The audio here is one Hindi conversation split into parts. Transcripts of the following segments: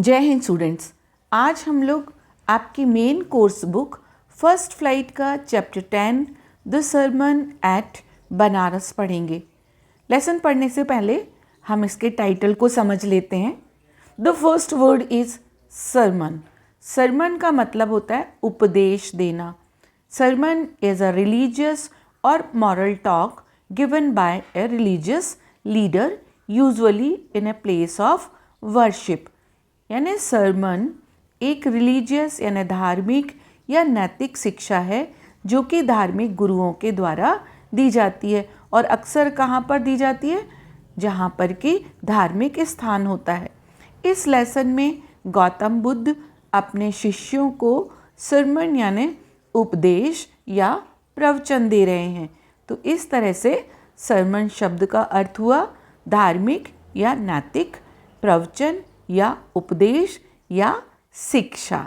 जय हिंद स्टूडेंट्स। आज हम लोग आपकी main course book first flight का chapter 10 the sermon at Banaras पढ़ेंगे। लेसन पढ़ने से पहले हम इसके टाइटल को समझ लेते हैं। The first word is sermon. Sermon का मतलब होता है उपदेश देना। Sermon is a religious or moral talk given by a religious leader usually in a place of worship. यानी सरमन एक रिलीजियस यानी धार्मिक या नैतिक शिक्षा है जो कि धार्मिक गुरुओं के द्वारा दी जाती है और अक्सर कहाँ पर दी जाती है, जहाँ पर कि धार्मिक स्थान होता है। इस लेसन में गौतम बुद्ध अपने शिष्यों को सरमन यानी उपदेश या प्रवचन दे रहे हैं। तो इस तरह से सरमन शब्द का अर्थ हुआ धार्मिक या नैतिक, प्रवचन या उपदेश या शिक्षा।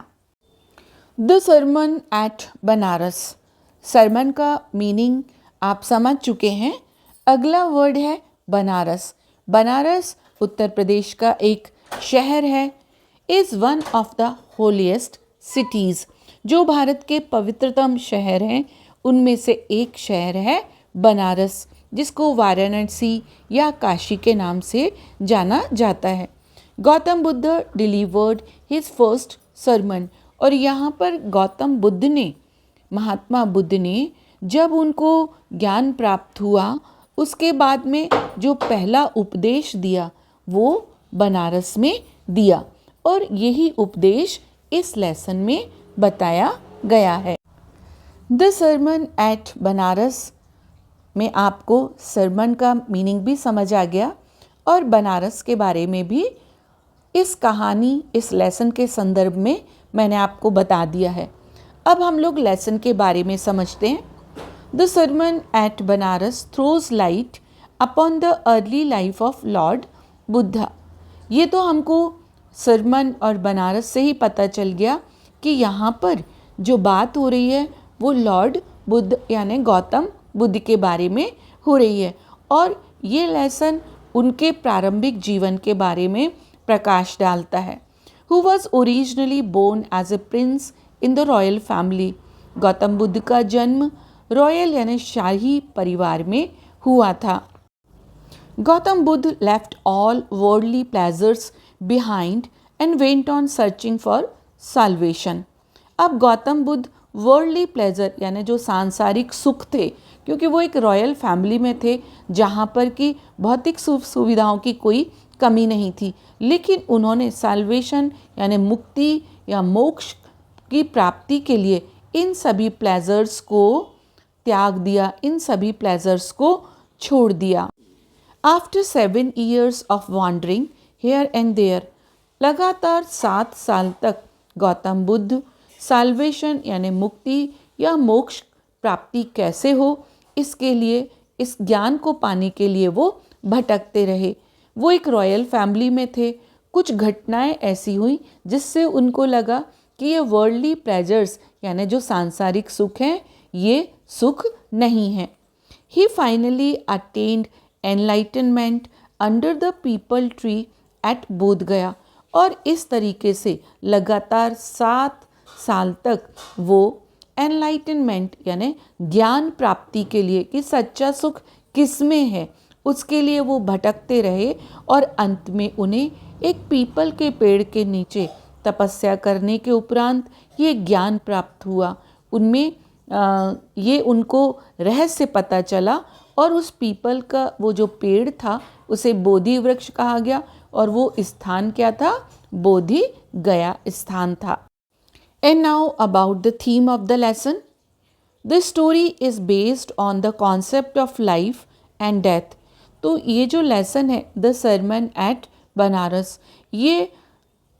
The sermon at Banaras. Sermon का मीनिंग आप समझ चुके हैं। अगला वर्ड है बनारस। बनारस उत्तर प्रदेश का एक शहर है। Is one of the holiest cities. जो भारत के पवित्रतम शहर हैं उनमें से एक शहर है बनारस, जिसको वाराणसी या काशी के नाम से जाना जाता है। Gautam Buddha delivered his first sermon. और यहाँ पर गौतम बुद्ध ने, महात्मा बुद्ध ने, जब उनको ज्ञान प्राप्त हुआ उसके बाद में जो पहला उपदेश दिया वो बनारस में दिया और यही उपदेश इस लेसन में बताया गया है। द सरमन एट बनारस में आपको सरमन का मीनिंग भी समझ आ गया और बनारस के बारे में भी इस कहानी, इस लेसन के संदर्भ में मैंने आपको बता दिया है। अब हम लोग लेसन के बारे में समझते हैं। The sermon at Banaras throws light upon the early life of Lord Buddha. ये तो हमको सरमन और बनारस से ही पता चल गया कि यहाँ पर जो बात हो रही है वो लॉर्ड बुद्ध यानी गौतम बुद्ध के बारे में हो रही है और ये लेसन उनके प्रारंभिक जीवन के बारे में प्रकाश डालता है। Who was originally born as a prince in the royal family। Gautam Buddha का जन्म रॉयल यानी शाही परिवार में हुआ था। Gautam Buddha left all worldly pleasures behind and went on searching for salvation। अब गौतम बुद्ध वर्ल्डली प्लेजर यानी जो सांसारिक सुख थे, क्योंकि वो एक रॉयल फैमिली में थे जहाँ पर कि भौतिक सुविधाओं की कोई कमी नहीं थी, लेकिन उन्होंने साल्वेशन यानी मुक्ति या मोक्ष की प्राप्ति के लिए इन सभी प्लेजर्स को त्याग दिया, इन सभी प्लेजर्स को छोड़ दिया। After 7 years of wandering here and there. लगातार 7 साल तक गौतम बुद्ध साल्वेशन यानी मुक्ति या मोक्ष प्राप्ति कैसे हो, इसके लिए, इस ज्ञान को पाने के लिए वो भटकते रहे। वो एक रॉयल फैमिली में थे। कुछ घटनाएं ऐसी हुई जिससे उनको लगा कि ये वर्ल्डली प्लेजर्स यानी जो सांसारिक सुख हैं ये सुख नहीं है। He finally attend enlightenment under the peepal tree at Bodh Gaya. और इस तरीके से लगातार 7 साल तक वो एनलाइटनमेंट यानी ज्ञान प्राप्ति के लिए कि सच्चा सुख किस में है उसके लिए वो भटकते रहे और अंत में उन्हें एक पीपल के पेड़ के नीचे तपस्या करने के उपरांत ये ज्ञान प्राप्त हुआ। उनमें ये उनको रहस्य पता चला और उस पीपल का वो जो पेड़ था उसे बोधि वृक्ष कहा गया और वो स्थान क्या था, बोधि गया स्थान था। And now about the theme of the lesson. This story is based on the concept of life and death। तो ये जो लेसन है द सरमन एट बनारस, ये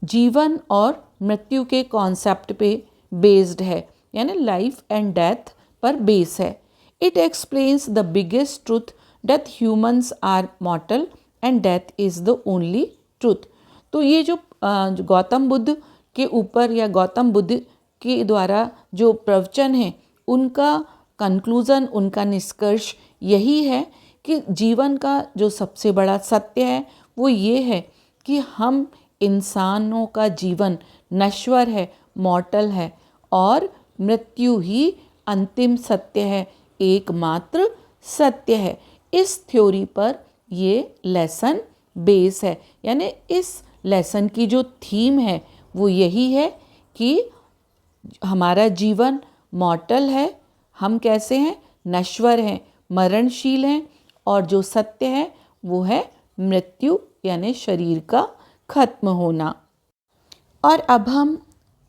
जीवन और मृत्यु के कॉन्सेप्ट पे बेस्ड है, यानी लाइफ एंड डेथ पर बेस है। It explains the biggest truth that humans are mortal and death is the only truth. तो ये जो गौतम बुद्ध के ऊपर या गौतम बुद्ध के द्वारा जो प्रवचन है उनका कंक्लूज़न, उनका निष्कर्ष यही है कि जीवन का जो सबसे बड़ा सत्य है वो ये है कि हम इंसानों का जीवन नश्वर है, मॉर्टल है और मृत्यु ही अंतिम सत्य है, एकमात्र सत्य है। इस थ्योरी पर ये लेसन बेस है, यानी इस लेसन की जो थीम है वो यही है कि हमारा जीवन मॉर्टल है, हम कैसे हैं, नश्वर हैं, मरणशील हैं, और जो सत्य है वो है मृत्यु यानी शरीर का खत्म होना। और अब हम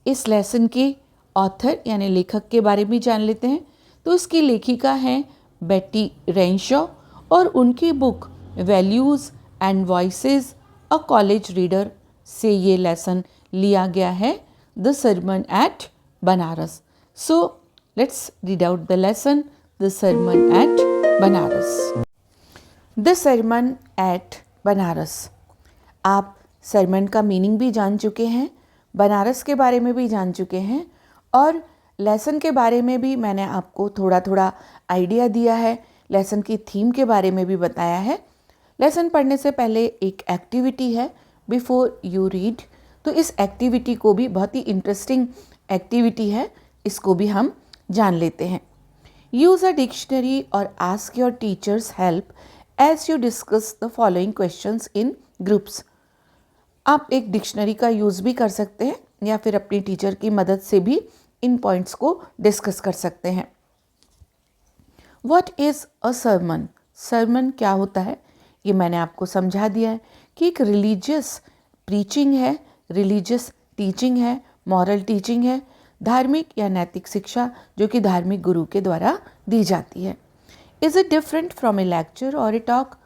इस लेसन के ऑथर यानी लेखक के बारे में जान लेते हैं। तो उसकी लेखिका हैं बेटी रेनशॉ और उनकी book values and voices a college reader से ये लेसन लिया गया है, the sermon at Banaras. So let's read out the lesson, the sermon at Banaras. The sermon at Banaras. आप सरमन का मीनिंग भी जान चुके हैं, बनारस के बारे में भी जान चुके हैं और लेसन के बारे में भी मैंने आपको थोड़ा थोड़ा आइडिया दिया है, लेसन की थीम के बारे में भी बताया है। लेसन पढ़ने से पहले एक एक्टिविटी है बिफोर यू रीड, तो इस एक्टिविटी को भी बहुत ही इंटरेस्टिंग एक्टिविटी है, इसको भी हम जान लेते हैं। Use a dictionary or ask your teacher's help as you discuss the following questions in groups. आप एक डिक्शनरी का यूज़ भी कर सकते हैं या फिर अपनी टीचर की मदद से भी इन पॉइंट्स को डिस्कस कर सकते हैं। What is a sermon? Sermon क्या होता है ये मैंने आपको समझा दिया है कि एक रिलीजियस प्रीचिंग है, रिलीजियस टीचिंग है, मॉरल टीचिंग है, धार्मिक या नैतिक शिक्षा जो कि धार्मिक गुरु के द्वारा दी जाती है। Is it different from A lecture और ए टॉक?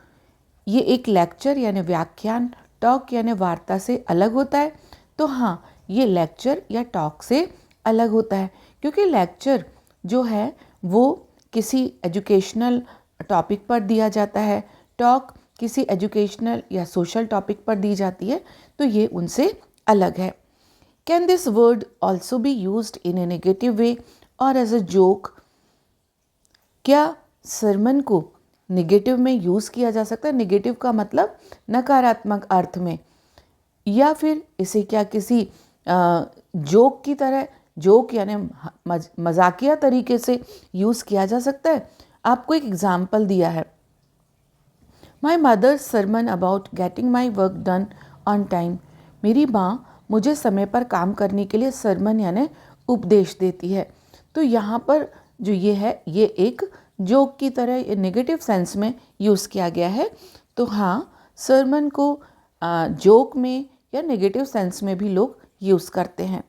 ये एक लेक्चर यानी व्याख्यान, टॉक यानी वार्ता से अलग होता है। तो हाँ, ये लेक्चर या टॉक से अलग होता है, क्योंकि लेक्चर जो है वो किसी एजुकेशनल टॉपिक पर दिया जाता है, टॉक किसी एजुकेशनल या सोशल टॉपिक पर दी जाती है, तो ये उनसे अलग है। Can this word also be used in A negative way और एज अ जोक? क्या सरमन को नेगेटिव में यूज़ किया जा सकता है? नेगेटिव का मतलब नकारात्मक अर्थ में, या फिर इसे क्या किसी जोक की तरह, जोक यानी मजाकिया तरीके से यूज़ किया जा सकता है? आपको एक एग्जाम्पल दिया है, my mother's sermon about getting my work done on time. मेरी माँ मुझे समय पर काम करने के लिए सरमन यानी उपदेश देती है। तो यहाँ पर जो ये है ये एक जोक की तरह नेगेटिव सेंस में यूज़ किया गया है। तो हाँ, सरमन को जोक में या नेगेटिव सेंस में भी लोग यूज़ करते हैं।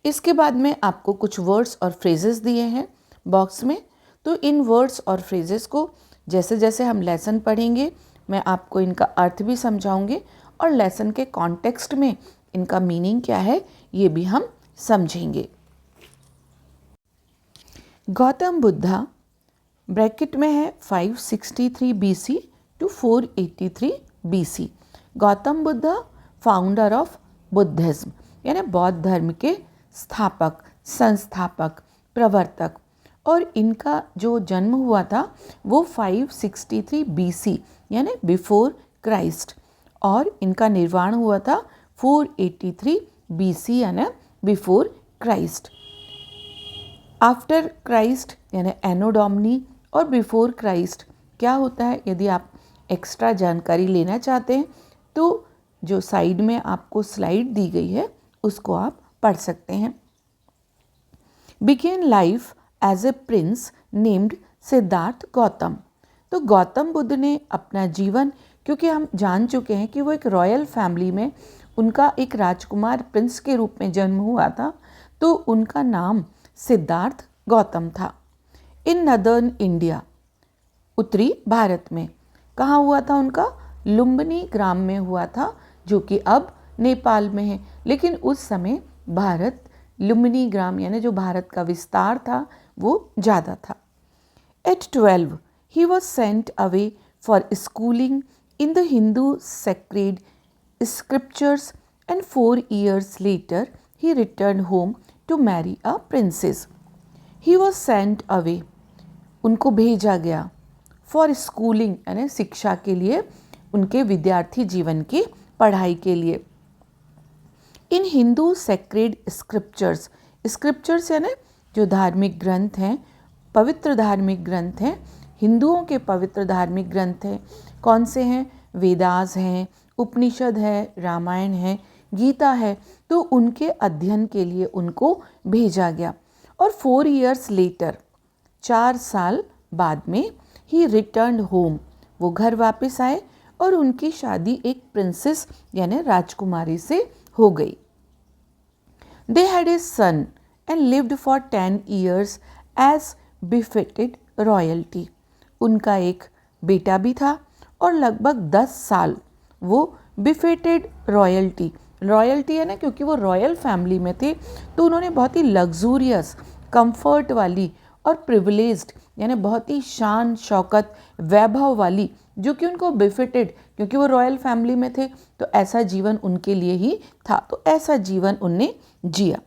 इसके बाद में आपको कुछ वर्ड्स और फ्रेजेस दिए हैं बॉक्स में। तो इन वर्ड्स और फ्रेजेस को जैसे जैसे हम लेसन पढ़ेंगे मैं आपको इनका अर्थ भी समझाऊंगी और लेसन के कॉन्टेक्स्ट में इनका मीनिंग क्या है ये भी हम समझेंगे। गौतम बुद्धा ब्रैकेट में है 563 BC to 483 BC। Gautam Buddha founder of Buddhism यानी बौद्ध धर्म के स्थापक, संस्थापक, प्रवर्तक, और इनका जो जन्म हुआ था वो 563 BC यानी बिफोर क्राइस्ट, और इनका निर्वाण हुआ था 483 BC यानी बिफोर क्राइस्ट। आफ्टर क्राइस्ट यानी एनो डोमिनी और बिफोर क्राइस्ट क्या होता है, यदि आप एक्स्ट्रा जानकारी लेना चाहते हैं तो जो साइड में आपको स्लाइड दी गई है उसको आप पढ़ सकते हैं। Began life as a prince named Siddhartha Gautam. तो गौतम बुद्ध ने अपना जीवन, क्योंकि हम जान चुके हैं कि वो एक रॉयल फैमिली में उनका एक राजकुमार प्रिंस के रूप में जन्म हुआ था, तो उनका नाम सिद्धार्थ गौतम था। इन नदर्न इंडिया, उत्तरी भारत में, कहाँ हुआ था उनका? लुम्बिनी ग्राम में हुआ था, जो कि अब नेपाल में है, लेकिन उस समय भारत लुम्बिनी ग्राम यानी जो भारत का विस्तार था वो ज़्यादा था। At 12 he was sent away for schooling in the Hindu sacred scriptures and 4 years later he returned home to marry a princess. He was sent away, उनको भेजा गया, फॉर स्कूलिंग यानी शिक्षा के लिए, उनके विद्यार्थी जीवन की पढ़ाई के लिए। इन हिंदू सेक्रेड स्क्रिप्चर्स, स्क्रिप्चर्स यानी जो धार्मिक ग्रंथ हैं, पवित्र धार्मिक ग्रंथ हैं, हिंदुओं के पवित्र धार्मिक ग्रंथ हैं। कौन से हैं? वेदास हैं, उपनिषद है, रामायण है, गीता है। तो उनके अध्ययन के लिए उनको भेजा गया। और 4 years लेटर, 4 साल बाद में, ही रिटर्न होम, वो घर वापस आए और उनकी शादी एक प्रिंसेस यानी राजकुमारी से हो गई। They had a son and lived for 10 years as befitted royalty. उनका एक बेटा भी था और लगभग 10 साल वो बिफिटेड रॉयल्टी, रॉयल्टी है ना, क्योंकि वो रॉयल फैमिली में थे तो उन्होंने बहुत ही लग्जूरियस, कंफर्ट वाली और प्रिविलेज्ड यानी बहुत ही शान शौकत वैभव वाली, जो कि उनको बिफिटेड, क्योंकि वो रॉयल फैमिली में थे तो ऐसा जीवन उनके लिए ही था, तो ऐसा जीवन उनने जिया।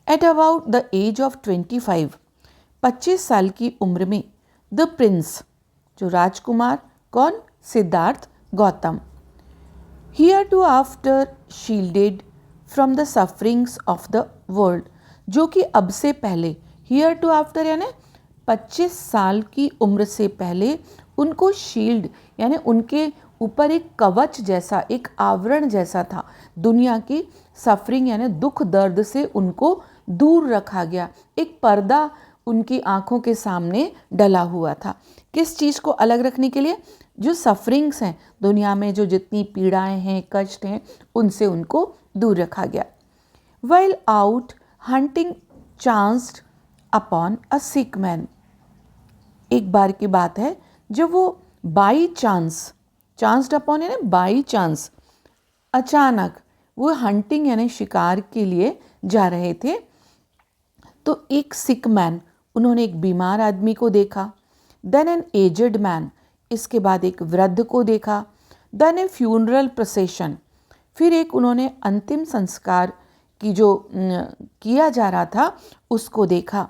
At about the age of 25 साल की उम्र में, द प्रिंस, जो राजकुमार, कौन? Siddhartha Gautam, here to after shielded from the sufferings of the world, जो कि अब से पहले, हियर टू आफ्टर यानी 25 साल की उम्र से पहले उनको शील्ड यानी उनके ऊपर एक कवच जैसा, एक आवरण जैसा था, दुनिया की सफरिंग यानी दुख दर्द से उनको दूर रखा गया, एक पर्दा उनकी आंखों के सामने डला हुआ था। किस चीज़ को अलग रखने के लिए? जो सफरिंग्स हैं दुनिया में, जो जितनी पीड़ाएं हैं, कष्ट हैं, उनसे उनको दूर रखा गया। While out hunting chanced upon a sick man, एक बार की बात है जब वो बाई चांस, चांस्ड अपॉन यानी बाई चांस, अचानक वो हंटिंग यानी शिकार के लिए जा रहे थे तो एक सिक मैन, उन्होंने एक बीमार आदमी को देखा। देन एन एजड मैन, इसके बाद एक वृद्ध को देखा। देन ए फ्यूनरल प्रोसेशन, फिर एक उन्होंने अंतिम संस्कार की जो किया जा रहा था उसको देखा।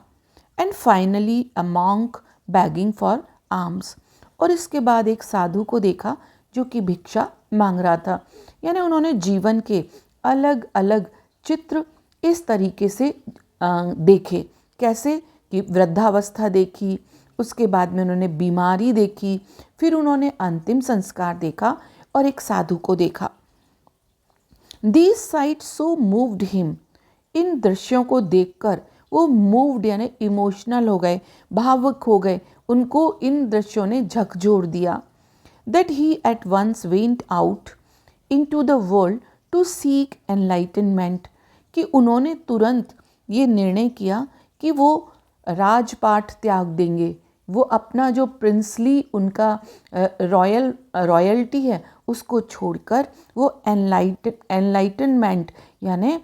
And finally a monk bagging for arms, और इसके बाद एक साधु को देखा जो कि भिक्षा मांग रहा था। यानी उन्होंने जीवन के अलग अलग चित्र इस तरीके से देखे। कैसे? कि वृद्धावस्था देखी, उसके बाद में उन्होंने बीमारी देखी, फिर उन्होंने अंतिम संस्कार देखा और एक साधु को देखा। These sights so moved him, इन दृश्यों को देखकर वो मूव्ड यानी इमोशनल हो गए, भावुक हो गए, उनको इन दृश्यों ने झकझोर दिया। That he at once went out into the world to seek enlightenment, कि उन्होंने तुरंत ये निर्णय किया कि वो राजपाट त्याग देंगे, वो अपना जो प्रिंसली उनका रॉयल्टी है उसको छोड़कर वो एनलाइटनमेंट यानी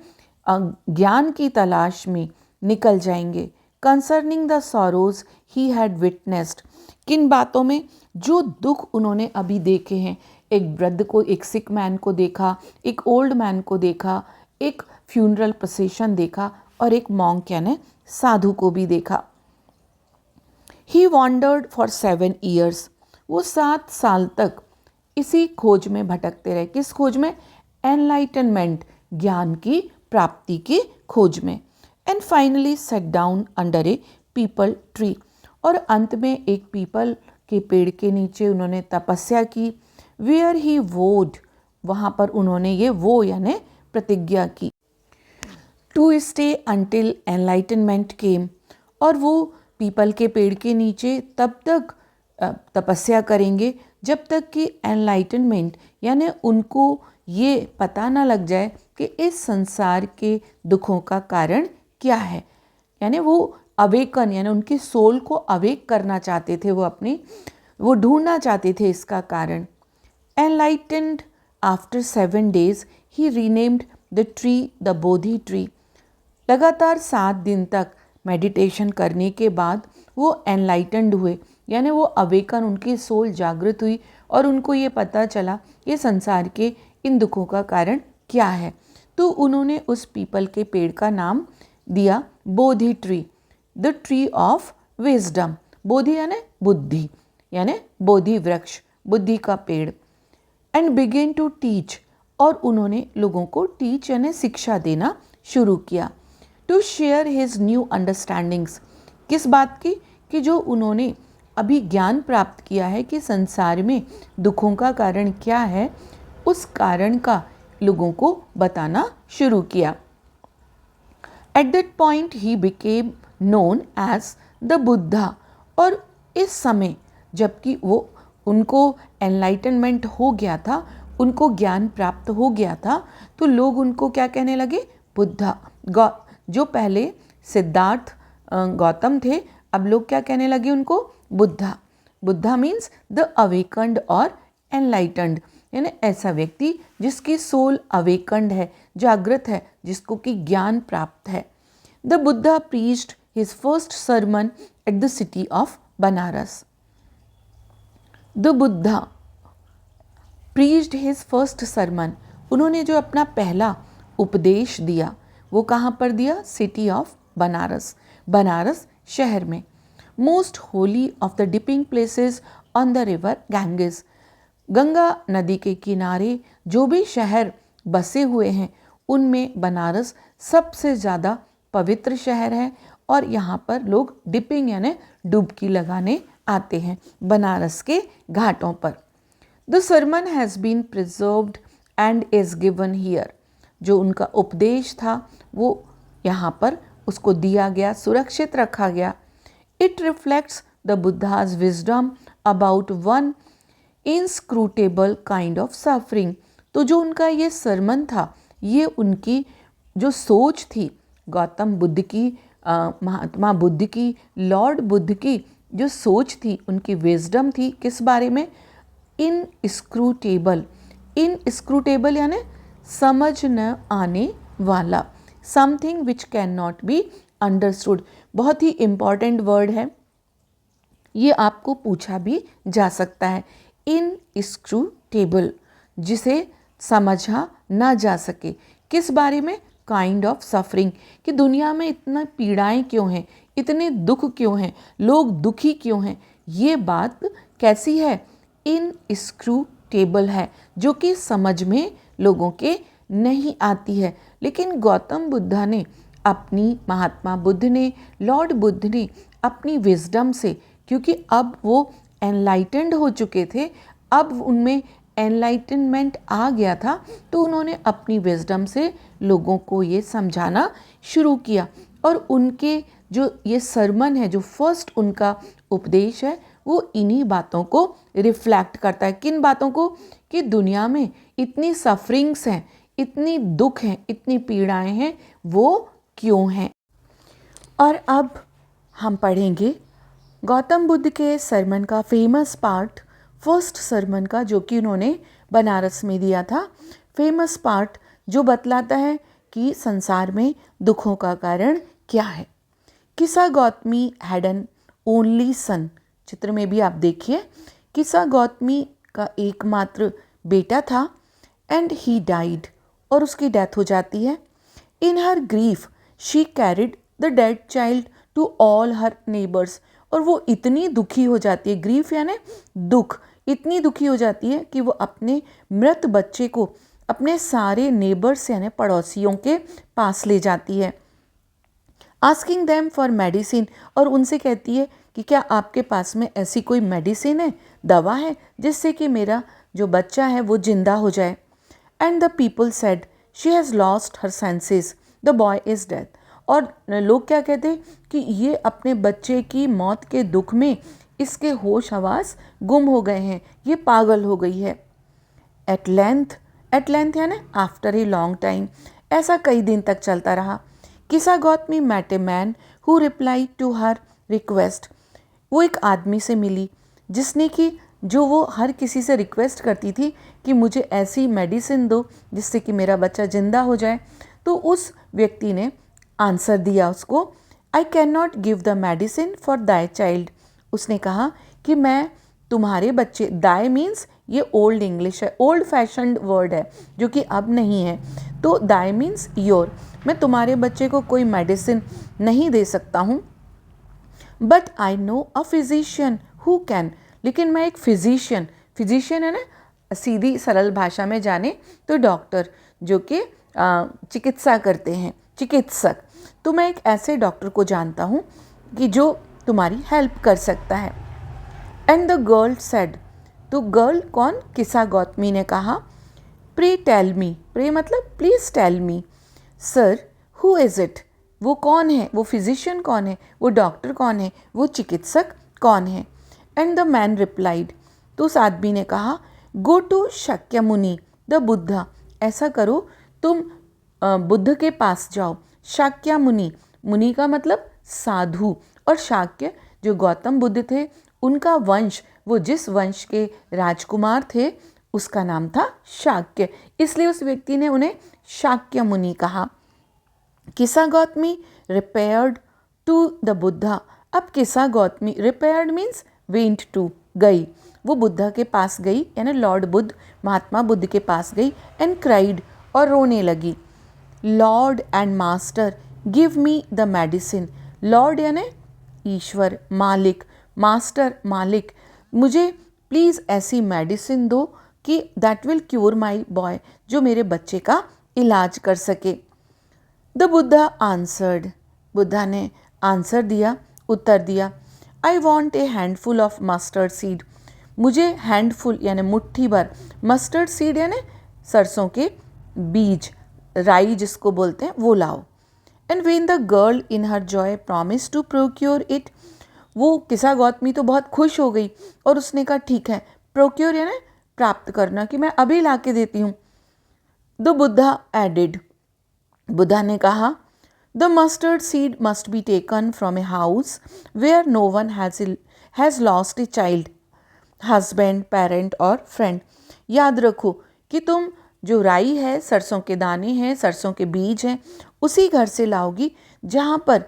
ज्ञान की तलाश में निकल जाएंगे। Concerning the sorrows he had witnessed, किन बातों में? जो दुख उन्होंने अभी देखे हैं। एक वृद्ध को, एक सिक मैन को देखा, एक ओल्ड मैन को देखा, एक फ्यूनरल प्रोसेशन देखा और एक मॉन्क यानी साधु को भी देखा। ही वॉन्डर्ड फॉर 7 years, वो 7 साल तक इसी खोज में भटकते रहे। किस खोज में? एनलाइटनमेंट, ज्ञान की प्राप्ति की खोज में। And finally set down under A people tree, और अंत में एक पीपल के पेड़ के नीचे उन्होंने तपस्या की। वेयर ही वोड, वहाँ पर उन्होंने ये वो यानी प्रतिज्ञा की। टू स्टे अंटिल एनलाइटनमेंट केम, और वो पीपल के पेड़ के नीचे तब तक तपस्या करेंगे जब तक कि एनलाइटनमेंट यानी उनको ये पता ना लग जाए कि इस संसार के दुखों का कारण क्या है। यानी वो अवेकन यानी उनकी सोल को अवेक करना चाहते थे, वो ढूंढना चाहते थे इसका कारण। Enlightened after 7 days he renamed the tree the Bodhi tree, लगातार 7 दिन तक मेडिटेशन करने के बाद वो एनलाइटेंड हुए, यानी वो अवेकन, उनकी सोल जागृत हुई और उनको ये पता चला कि संसार के इन दुखों का कारण क्या है। तो उन्होंने उस पीपल के पेड़ का नाम दिया Bodhi tree, the tree of wisdom. बोधि यानी बुद्धि, यानी बोधि वृक्ष, बुद्धि का पेड़। एंड बिगिन टू टीच, और उन्होंने लोगों को टीच यानी शिक्षा देना शुरू किया। To share his new understandings, किस बात की कि जो उन्होंने अभी ज्ञान प्राप्त किया है कि संसार में दुखों का कारण क्या है, उस कारण का लोगों को बताना शुरू किया। At that point he became known as the Buddha, और इस समय जबकि वो उनको एनलाइटनमेंट हो गया था, उनको ज्ञान प्राप्त हो गया था, तो लोग उनको क्या कहने लगे? बुद्धा। जो पहले सिद्धार्थ गौतम थे, अब लोग क्या कहने लगे उनको? Buddha. Buddha means the awakened और एनलाइटन्ड, यानी ऐसा व्यक्ति जिसकी सोल अवेकन्ड है, जागृत है, जिसको कि ज्ञान प्राप्त है। The Buddha preached his first sermon at the city of Banaras. The Buddha preached his first sermon, उन्होंने जो अपना पहला उपदेश दिया वो कहाँ पर दिया? सिटी ऑफ बनारस, बनारस शहर में। Most Holi of the dipping places on the river Ganges, Ganga नदी के किनारे जो भी शहर बसे हुए हैं उनमें बनारस सबसे ज़्यादा पवित्र शहर है, और यहाँ पर लोग डिपिंग यानी डुबकी लगाने आते हैं बनारस के घाटों पर। The sermon has been preserved and is given here, जो उनका उपदेश था वो यहाँ पर उसको दिया गया, सुरक्षित रखा गया। It reflects the Buddha's wisdom about one inscrutable kind of suffering, तो जो उनका ये सरमन था, ये उनकी जो सोच थी, गौतम बुद्ध की, महात्मा बुद्ध की, लॉर्ड बुद्ध की जो सोच थी, उनकी विजडम थी किस बारे में? इनस्क्रूटेबल। इनस्क्रूटेबल यानी समझ न आने वाला, something which can not be understood. बहुत ही इम्पॉर्टेंट वर्ड है, ये आपको पूछा भी जा सकता है। इनस्क्रूटेबल, जिसे समझा ना जा सके, किस बारे में? काइंड ऑफ सफरिंग, कि दुनिया में इतना पीड़ाएं क्यों हैं, इतने दुख क्यों हैं, लोग दुखी क्यों हैं, ये बात कैसी है? इनस्क्रूटेबल है, जो कि समझ में लोगों के नहीं आती है। लेकिन गौतम बुद्धा ने अपनी, महात्मा बुद्ध ने, लॉर्ड बुद्ध ने अपनी विजडम से, क्योंकि अब वो एनलाइटेंड हो चुके थे, अब उनमें एनलाइटनमेंट आ गया था, तो उन्होंने अपनी विजडम से लोगों को ये समझाना शुरू किया। और उनके जो ये सरमन है, जो फर्स्ट उनका उपदेश है, वो इन्हीं बातों को रिफ्लेक्ट करता है। किन बातों को? कि दुनिया में इतनी सफरिंग्स हैं, इतनी दुख हैं, इतनी पीड़ाएं हैं, वो क्यों हैं। और अब हम पढ़ेंगे गौतम बुद्ध के सरमन का फेमस पार्ट, फर्स्ट सरमन का, जो कि उन्होंने बनारस में दिया था। फेमस पार्ट जो बतलाता है कि संसार में दुखों का कारण क्या है। किसा Gautami had an only son, चित्र में भी आप देखिए, किसा गौतमी का एकमात्र बेटा था, एंड ही डाइड, और उसकी डेथ हो जाती है। In her grief she carried the dead child to all her neighbours, और वो इतनी दुखी हो जाती है, ग्रीफ यानी दुख, इतनी दुखी हो जाती है कि वो अपने मृत बच्चे को अपने सारे नेबर्स यानी पड़ोसियों के पास ले जाती है। आस्किंग देम फॉर मेडिसिन, और उनसे कहती है कि क्या आपके पास में ऐसी कोई मेडिसिन है, दवा है, जिससे कि मेरा जो बच्चा है वो जिंदा हो जाए। And the people said she has lost her senses, the boy is dead, और लोग क्या कहते कि ये अपने बच्चे की मौत के दुख में इसके होश हवास गुम हो गए हैं, ये पागल हो गई है। एट लेंथ यानी आफ्टर ए लॉन्ग टाइम, ऐसा कई दिन तक चलता रहा। Kisa Gotami met a man who replied to her request, वो एक आदमी से मिली जिसने कि जो वो हर किसी से रिक्वेस्ट करती थी कि मुझे ऐसी मेडिसिन दो जिससे कि मेरा बच्चा जिंदा हो जाए। तो उस व्यक्ति ने आंसर दिया उसको, I can not give the medicine for thy child, उसने कहा कि मैं तुम्हारे बच्चे, दाई मीन्स ये ओल्ड इंग्लिश है, ओल्ड फैशन्ड वर्ड है जो कि अब नहीं है, तो दाई मीन्स योर, मैं तुम्हारे बच्चे को कोई मेडिसिन नहीं दे सकता हूँ। But I know a physician who can, लेकिन मैं एक फिजिशियन है ना, सीधी सरल भाषा में जाने तो डॉक्टर, जो कि चिकित्सा करते हैं, चिकित्सक। तो मैं एक ऐसे डॉक्टर को जानता हूँ कि जो तुम्हारी हेल्प कर सकता है। एंड द गर्ल सेड, तो गर्ल कौन? किस्सा गौतमी ने कहा, प्रे टेल मी, प्रे मतलब please tell me, sir who is it, वो कौन है, वो फिजिशियन कौन है, वो डॉक्टर कौन है, वो चिकित्सक कौन है? एंड द मैन रिप्लाइड, तो उस आदमी ने कहा, go to Shakyamuni the Buddha, ऐसा करो तुम बुद्ध के पास जाओ। शाक्यमुनि, मुनि का मतलब साधु, और शाक्य जो गौतम बुद्ध थे उनका वंश, वो जिस वंश के राजकुमार थे उसका नाम था शाक्य, इसलिए उस व्यक्ति ने उन्हें शाक्य मुनि कहा। Kisa Gotami repaired to the Buddha, अब Kisa Gotami, repaired means went to, गई, वो बुद्धा के पास गई, यानी लॉर्ड बुद्ध, महात्मा बुद्ध के पास गई, एंड क्राइड, और रोने लगी, Lord and master give me the medicine, Lord यानी ईश्वर, मालिक, मास्टर मालिक, मुझे प्लीज़ ऐसी मेडिसिन दो कि that will cure my boy, जो मेरे बच्चे का इलाज कर सके। द बुद्धा आंसर्ड, बुद्धा ने आंसर दिया, उत्तर दिया, I want A handful of mustard seed, मुझे हैंडफुल यानी मुट्ठी भर, मस्टर्ड सीड यानी सरसों के बीज, राई जिसको बोलते हैं, वो लाओ। And when the girl in her joy promise to procure it, वो किस्सा गौतमी तो बहुत खुश हो गई और उसने कहा ठीक है, प्रोक्योर यानी प्राप्त करना, कि मैं अभी ला के देती हूँ। द बुद्धा एडिड, बुद्धा ने कहा, the mustard seed must be taken from a house where no one has lost a child, husband, parent or friend, याद रखो कि तुम जो राई है, सरसों के दाने हैं, सरसों के बीज हैं, उसी घर से लाओगी जहाँ पर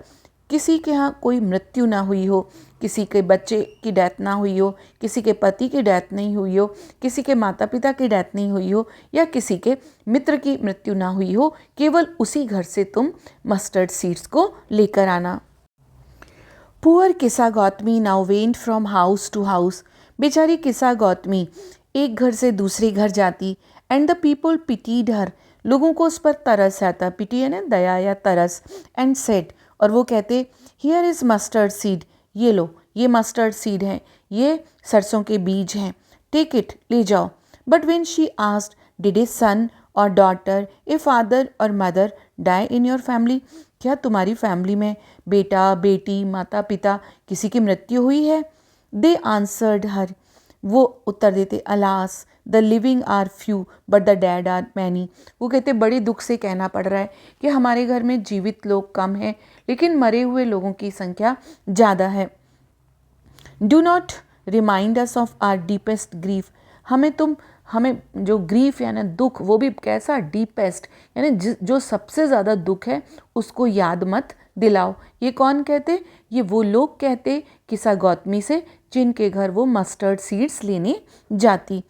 किसी के यहाँ कोई मृत्यु ना हुई हो, किसी के बच्चे की डेथ ना हुई हो, किसी के पति की डेथ नहीं हुई हो, किसी के माता पिता की डेथ नहीं हुई हो, या किसी के मित्र की मृत्यु ना हुई हो, केवल उसी घर से तुम मस्टर्ड सीड्स को लेकर आना। Poor Kisa Gotami now went from house to house, बेचारी किस्सा गौतमी एक घर से दूसरे घर जाती, and the people pitied her, लोगों को उस पर तरस आता, पिटी है ना दया या तरस, एंड सेड, और वो कहते, हियर इज़ मस्टर्ड सीड, ये लो, ये मस्टर्ड सीड है, ये सरसों के बीज हैं, टेक इट, ले जाओ। But when she asked, did a son or daughter, a father or mother die in your family, क्या तुम्हारी फैमिली में बेटा, बेटी, माता पिता किसी की मृत्यु हुई है? दे आंसर्ड हर, वो उत्तर देते, alas the living are few but the dead are many, वो कहते बड़े दुख से कहना पड़ रहा है कि हमारे घर में जीवित लोग कम हैं लेकिन मरे हुए लोगों की संख्या ज़्यादा है। Do not remind us of our deepest grief, हमें जो ग्रीफ यानी दुख, वो भी कैसा डीपेस्ट यानी जो सबसे ज़्यादा दुख है उसको याद मत दिलाओ। ये कौन कहते? ये वो लोग कहते किस्सा गौतमी से जिनके घर वो मस्टर्ड सीड्स लेने जाती।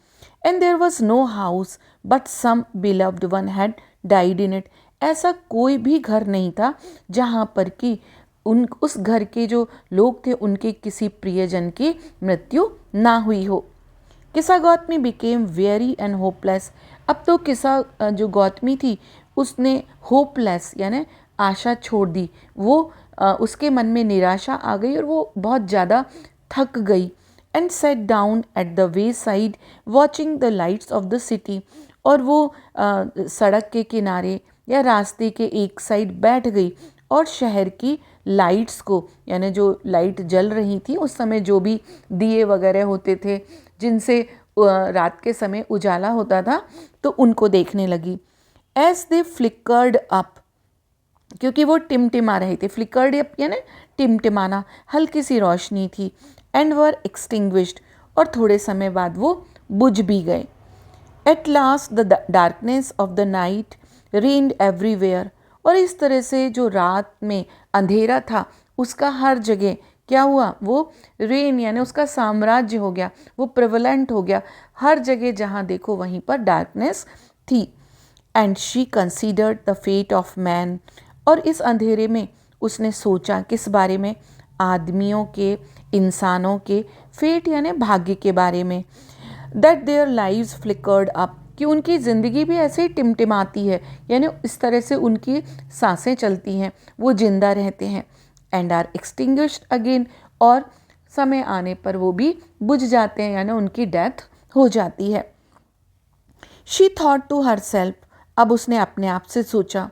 And there was no house but some beloved one had died in it, ऐसा कोई भी घर नहीं था जहाँ पर कि उस घर के जो लोग थे उनके किसी प्रियजन की मृत्यु ना हुई हो। किस्सा Gautami became very and hopeless, अब तो किस्सा जो गौतमी थी उसने होपलेस यानी आशा छोड़ दी, वो उसके मन में निराशा आ गई और वो बहुत ज़्यादा थक गई। And set down at the way side watching the lights off the city, और वो सड़क के किनारे या रास्ते के एक साइड बैठ गई और शहर की लाइट्स को, यानी जो लाइट जल रही थी उस समय, जो भी दिए वगैरह होते थे जिनसे रात के समय उजाला होता था, तो उनको देखने लगी। एज दे फ्लिकर्ड अप, क्योंकि वो टिमटिमा रहे थे, फ्लिकर्ड अप यानी टिमटिमाना, हल्की सी रोशनी थी। एंड वर एक्सटिंग्विश्ड, और थोड़े समय बाद वो बुझ भी गए। At last the darkness of the night rained everywhere, और इस तरह से जो रात में अंधेरा था उसका हर जगह क्या हुआ, वो रेन यानी उसका साम्राज्य हो गया, वो प्रेवलेंट हो गया, हर जगह जहाँ देखो वहीं पर डार्कनेस थी। And she considered the fate of man, और इस अंधेरे में उसने सोचा किस बारे में, आदमियों के, इंसानों के, फेट यानी भाग्य के बारे में। That their lives flickered up, कि उनकी ज़िंदगी भी ऐसे ही टिमटिमाती है, यानी इस तरह से उनकी सांसें चलती हैं, वो जिंदा रहते हैं। एंड आर एक्सटिंग्विश्ड अगेन, और समय आने पर वो भी बुझ जाते हैं, यानी उनकी डेथ हो जाती है। She thought to herself, अब उसने अपने आप से सोचा,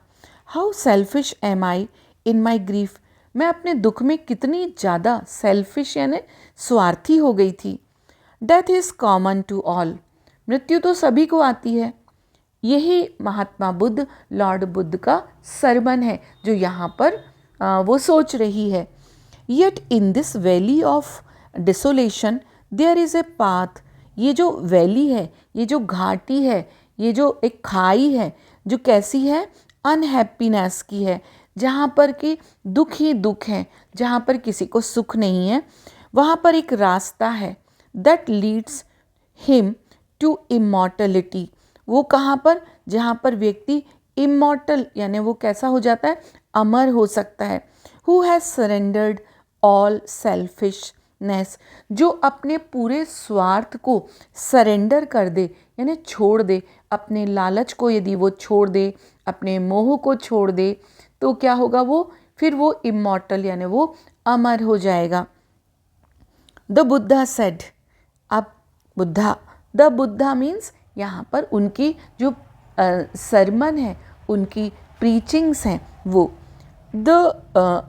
how selfish am I in my grief, मैं अपने दुख में कितनी ज़्यादा सेल्फिश यानी स्वार्थी हो गई थी। Death is common to all, मृत्यु तो सभी को आती है। यही महात्मा बुद्ध, लॉर्ड बुद्ध का सरमन है जो यहाँ पर वो सोच रही है। Yet in this valley of desolation there is a path, ये जो वैली है, ये जो घाटी है, ये जो एक खाई है, जो कैसी है, अनहैप्पीनेस की है, जहाँ पर कि दुख ही दुख है, जहाँ पर किसी को सुख नहीं है, वहाँ पर एक रास्ता है। That leads him to immortality, वो कहाँ पर, जहाँ पर व्यक्ति इमॉर्टल यानी वो कैसा हो जाता है, अमर हो सकता है। Who has surrendered all selfishness, जो अपने पूरे स्वार्थ को सरेंडर कर दे यानी छोड़ दे, अपने लालच को यदि वो छोड़ दे, अपने मोह को छोड़ दे, तो क्या होगा, वो फिर वो इमॉर्टल यानी वो अमर हो जाएगा। द बुद्धा सेड, अब बुद्धा, द बुद्धा मीन्स यहाँ पर उनकी जो सरमन है, उनकी प्रीचिंग्स हैं, वो the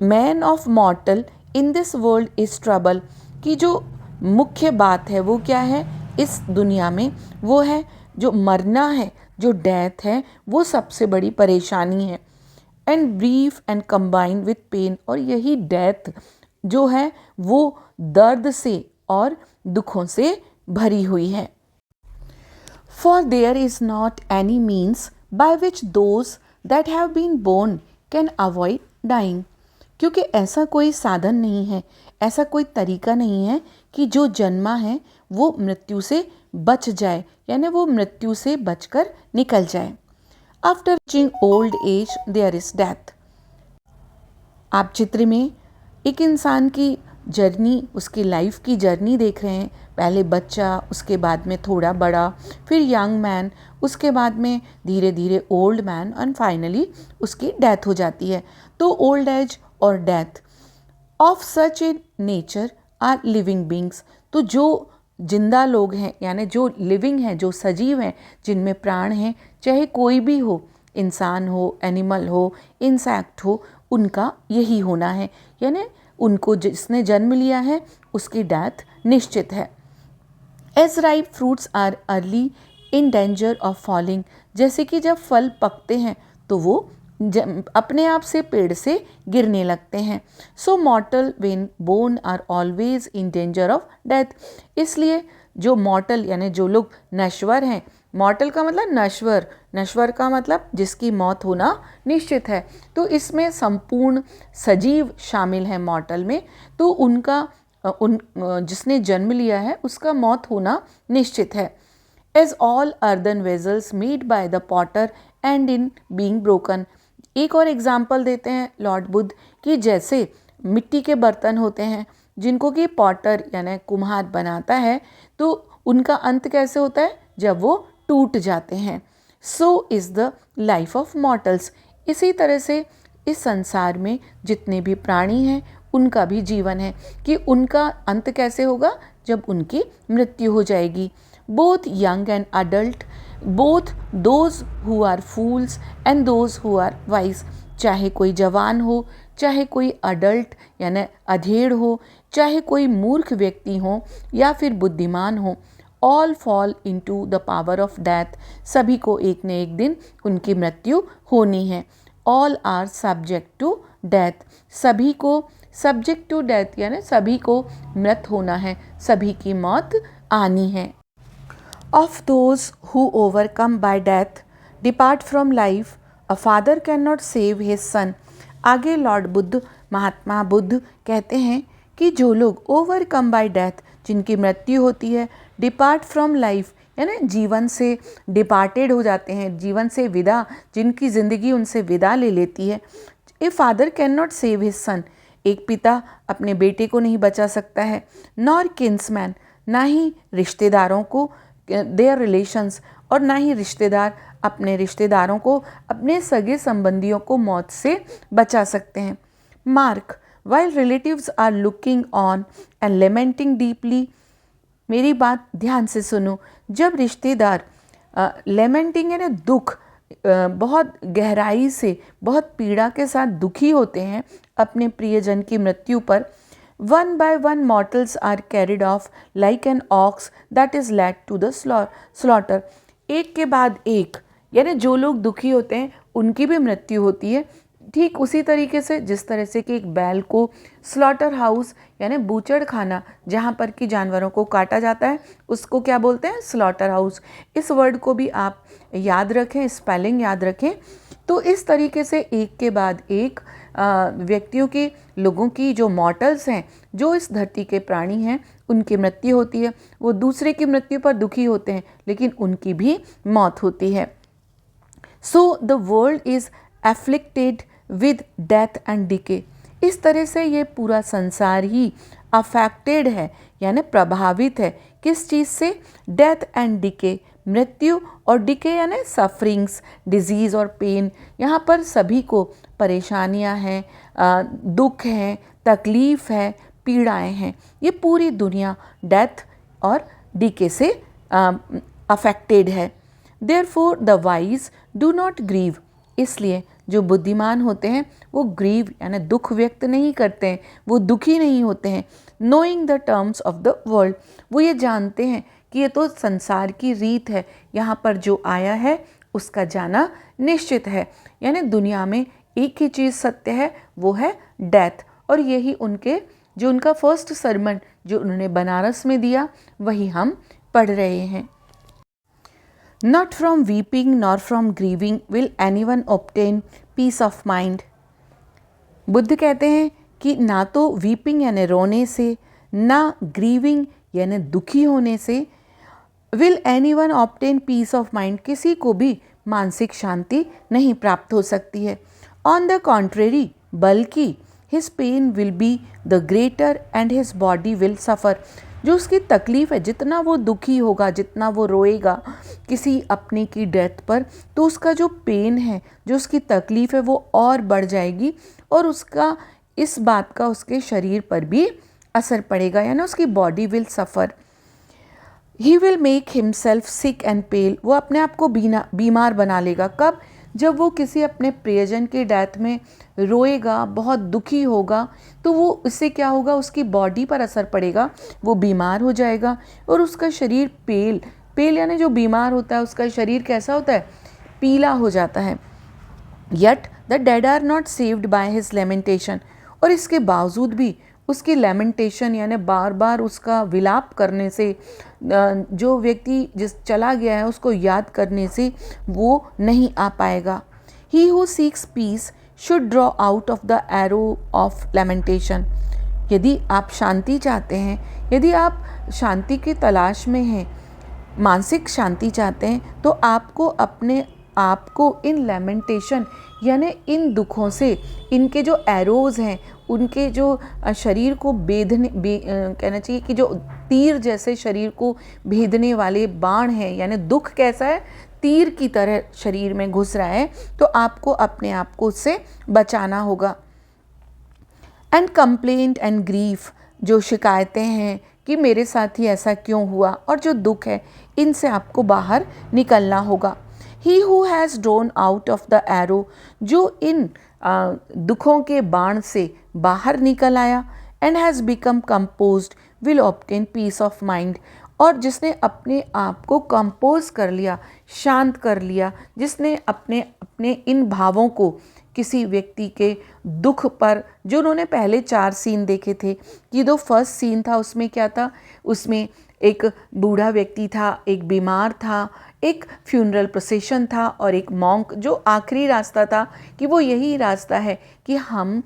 man of मॉर्टल in this world is trouble, की जो मुख्य बात है वो क्या है इस दुनिया में, वो है जो मरना है, जो डेथ है, वो सबसे बड़ी परेशानी है। And brief and combine with pain, और यही डेथ जो है वो दर्द से और दुखों से भरी हुई है। For there is not any means by which those that have been born can avoid dying, क्योंकि ऐसा कोई साधन नहीं है, ऐसा कोई तरीका नहीं है कि जो जन्मा है वो मृत्यु से बच जाए, यानी वो मृत्यु से बचकर निकल जाए। After reaching old age there is death, आप चित्र में एक इंसान की जर्नी, उसकी लाइफ की जर्नी देख रहे हैं। पहले बच्चा, उसके बाद में थोड़ा बड़ा, फिर यंग मैन, उसके बाद में धीरे धीरे ओल्ड मैन, एंड फाइनली उसकी डेथ हो जाती है। तो ओल्ड एज और death of such a nature are living beings, तो जो जिंदा लोग हैं यानी जो लिविंग हैं, जो सजीव हैं, जिनमें प्राण हैं, चाहे कोई भी हो, इंसान हो, एनिमल हो, इंसेक्ट हो, उनका यही होना है, यानी उनको जिसने जन्म लिया है उसकी डेथ निश्चित है। As ripe fruits are early in danger of falling, जैसे कि जब फल पकते हैं तो वो अपने आप से पेड़ से गिरने लगते हैं। So mortal when born are always in danger of death, इसलिए जो मॉर्टल यानी जो लोग नश्वर हैं, मॉर्टल का मतलब नश्वर, नश्वर का मतलब जिसकी मौत होना निश्चित है, तो इसमें संपूर्ण सजीव शामिल है मॉर्टल में, तो उनका जिसने जन्म लिया है उसका मौत होना निश्चित है। As all earthen vessels made by the potter end in being broken, एक और एग्जाम्पल देते हैं लॉर्ड बुद्ध कि जैसे मिट्टी के बर्तन होते हैं जिनको कि पॉटर यानी कुम्हार बनाता है, तो उनका अंत कैसे होता है, जब वो टूट जाते हैं। So is the life of mortals, इसी तरह से इस संसार में जितने भी प्राणी हैं उनका भी जीवन है कि उनका अंत कैसे होगा, जब उनकी मृत्यु हो जाएगी। Both young and adult, both those who are fools and those who are wise, चाहे कोई जवान हो, चाहे कोई अडल्ट यानी अधेड़ हो, चाहे कोई मूर्ख व्यक्ति हो या फिर बुद्धिमान हो, all fall into the power of death, सभी को एक न एक दिन उनकी मृत्यु होनी है। All are subject to death, सभी को सब्जेक्ट टू डेथ यानी सभी को मृत होना है, सभी की मौत आनी है। Of those who overcome by death depart from life, a father cannot save his son. आगे लॉर्ड बुद्ध, महात्मा बुद्ध कहते हैं कि जो लोग ओवरकम बाय डेथ, जिनकी मृत्यु होती है, डिपार्ट फ्रॉम लाइफ यानी जीवन से डिपार्टेड हो जाते हैं, जीवन से विदा, जिनकी ज़िंदगी उनसे विदा ले लेती है। A father can not save his son, एक पिता अपने बेटे को नहीं बचा सकता है। नॉर किन्समैन, ना ही रिश्तेदारों को, देयर रिलेशंस, और ना ही रिश्तेदार अपने रिश्तेदारों को, अपने सगे संबंधियों को मौत से बचा सकते हैं। Mark, while relatives are looking on and lamenting deeply, मेरी बात ध्यान से सुनो, जब रिश्तेदार लेमेंटिंग यानी दुख, बहुत गहराई से, बहुत पीड़ा के साथ दुखी होते हैं अपने प्रियजन की मृत्यु पर, one by one mortals are carried off like an ox that is led to the slaughter, एक के बाद एक, यानी जो लोग दुखी होते हैं उनकी भी मृत्यु होती है। ठीक उसी तरीके से जिस तरह से कि एक बैल को स्लॉटर हाउस यानी बूचड़ खाना, जहाँ पर कि जानवरों को काटा जाता है, उसको क्या बोलते हैं? Slaughter house. इस वर्ड को भी आप याद रखें, स्पेलिंग याद रखें। तो इस तरीके से एक के बाद एक व्यक्तियों की, लोगों की जो मॉर्टल्स हैं, जो इस धरती के प्राणी हैं, उनकी मृत्यु होती है। वो दूसरे की मृत्यु पर दुखी होते हैं लेकिन उनकी भी मौत होती है। So the world is afflicted with death and decay, इस तरह से ये पूरा संसार ही अफेक्टेड है यानी प्रभावित है, किस चीज़ से? डेथ एंड डिके, मृत्यु, और डिके यानी सफरिंग्स, डिजीज़ और पेन। यहाँ पर सभी को परेशानियाँ हैं, दुख हैं, तकलीफ़ है, पीड़ाएं हैं। ये पूरी दुनिया डेथ और डिके से अफेक्टेड है। Therefore the wise do not grieve, इसलिए जो बुद्धिमान होते हैं वो ग्रीव यानी दुख व्यक्त नहीं करते हैं, वो दुखी नहीं होते हैं। Knowing the terms of the world, वो ये जानते हैं कि ये तो संसार की रीत है, यहाँ पर जो आया है उसका जाना निश्चित है। यानी दुनिया में एक ही चीज़ सत्य है, वो है डेथ। और यही उनका फर्स्ट सरमन जो उन्होंने बनारस में दिया, वही हम पढ़ रहे हैं। Not from weeping nor from grieving will anyone obtain peace of mind. Buddha कहते हैं कि ना तो वीपिंग यानी रोने से, ना ग्रीविंग यानी दुखी होने से, will anyone obtain peace of mind, किसी को भी मानसिक शांति नहीं प्राप्त हो सकती है। On the contrary, बल्कि his pain will be the greater and his body will suffer, जो उसकी तकलीफ़ है, जितना वो दुखी होगा, जितना वो रोएगा किसी अपने की डेथ पर, तो उसका जो पेन है, जो उसकी तकलीफ़ है, वो और बढ़ जाएगी और उसका इस बात का उसके शरीर पर भी असर पड़ेगा, यानी उसकी body will suffer. He will make himself sick and pale, वो अपने आप को बीमार बना लेगा। कब? जब वो किसी अपने प्रियजन की डेथ में रोएगा, बहुत दुखी होगा, तो वो उससे क्या होगा, उसकी बॉडी पर असर पड़ेगा, वो बीमार हो जाएगा और उसका शरीर पेल यानी जो बीमार होता है उसका शरीर कैसा होता है? पीला हो जाता है। Yet the dead are not saved by his lamentation, और इसके बावजूद भी उसकी लेमेंटेशन यानी बार बार उसका विलाप करने से, जो व्यक्ति जिस चला गया है उसको याद करने से वो नहीं आ पाएगा। He who seeks peace should draw out of the arrow of lamentation. यदि आप शांति चाहते हैं, यदि आप शांति की तलाश में हैं, मानसिक शांति चाहते हैं, तो आपको अपने आप को इन लेमेंटेशन यानी इन दुखों से, इनके जो एरोज़ हैं, उनके जो शरीर को कहना चाहिए कि जो तीर जैसे शरीर को भेदने वाले बाण हैं, यानी दुख कैसा है? तीर की तरह शरीर में घुस रहा है, तो आपको अपने आप को उससे बचाना होगा। एंड कंप्लेंट एंड ग्रीफ, जो शिकायतें हैं कि मेरे साथ ही ऐसा क्यों हुआ, और जो दुख है, इनसे आपको बाहर निकलना होगा। He who has drawn out of the arrow, जो इन दुखों के बाण से बाहर निकल आया, and has become composed will obtain peace of mind, और जिसने अपने आप को कंपोज कर लिया, शांत कर लिया, जिसने अपने इन भावों को किसी व्यक्ति के दुख पर, जो उन्होंने पहले 4 सीन देखे थे, कि जो फर्स्ट सीन था उसमें क्या था? उसमें एक बूढ़ा व्यक्ति था, एक बीमार था, एक फ्यूनरल प्रोसेशन था और एक मॉन्क, जो आखिरी रास्ता था कि वो यही रास्ता है कि हम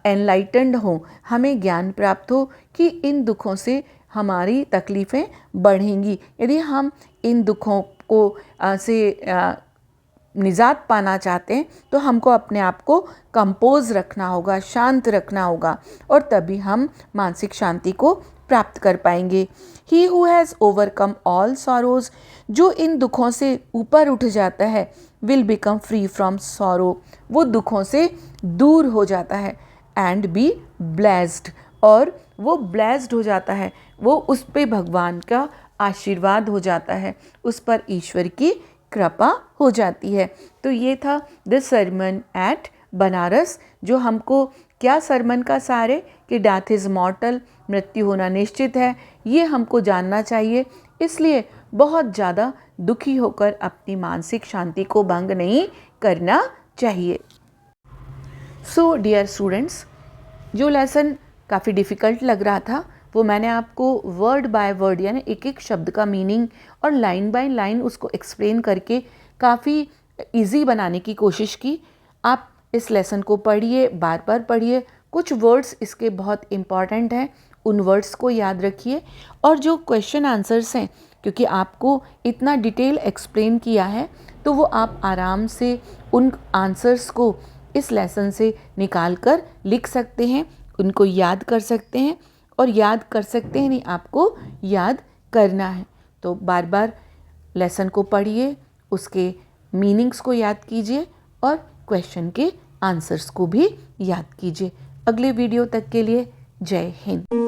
एनलाइटेंड हों, हमें ज्ञान प्राप्त हो कि इन दुखों से हमारी तकलीफ़ें बढ़ेंगी। यदि हम इन दुखों को से निजात पाना चाहते हैं तो हमको अपने आप को कंपोज रखना होगा, शांत रखना होगा, और तभी हम मानसिक शांति को प्राप्त कर पाएंगे। He who has overcome all sorrows, जो इन दुखों से ऊपर उठ जाता है, will become free from sorrow, वो दुखों से दूर हो जाता है। एंड बी ब्लेस्ड, और वो ब्लेस्ड हो जाता है, वो उस पे भगवान का आशीर्वाद हो जाता है, उस पर ईश्वर की कृपा हो जाती है। तो ये था द सरमन एट बनारस, जो हमको क्या सरमन का सार है कि डेथ इज़ मॉर्टल, मृत्यु होना निश्चित है, ये हमको जानना चाहिए। इसलिए बहुत ज़्यादा दुखी होकर अपनी मानसिक शांति को भंग नहीं करना चाहिए। सो डियर स्टूडेंट्स, जो लेसन काफ़ी डिफ़िकल्ट लग रहा था वो मैंने आपको वर्ड बाय वर्ड यानी एक एक शब्द का मीनिंग और लाइन बाय लाइन उसको एक्सप्लेन करके काफ़ी इजी बनाने की कोशिश की। आप इस लेसन को पढ़िए, बार बार पढ़िए, कुछ वर्ड्स इसके बहुत इम्पॉर्टेंट हैं, उन वर्ड्स को याद रखिए। और जो क्वेश्चन आंसर्स हैं, क्योंकि आपको इतना डिटेल एक्सप्लेन किया है, तो वो आप आराम से उन आंसर्स को इस लेसन से निकाल कर लिख सकते हैं, उनको याद कर सकते हैं, और याद कर सकते हैं नहीं, आपको याद करना है। तो बार बार लेसन को पढ़िए, उसके मीनिंग्स को याद कीजिए और क्वेश्चन के आंसर्स को भी याद कीजिए। अगले वीडियो तक के लिए जय हिंद।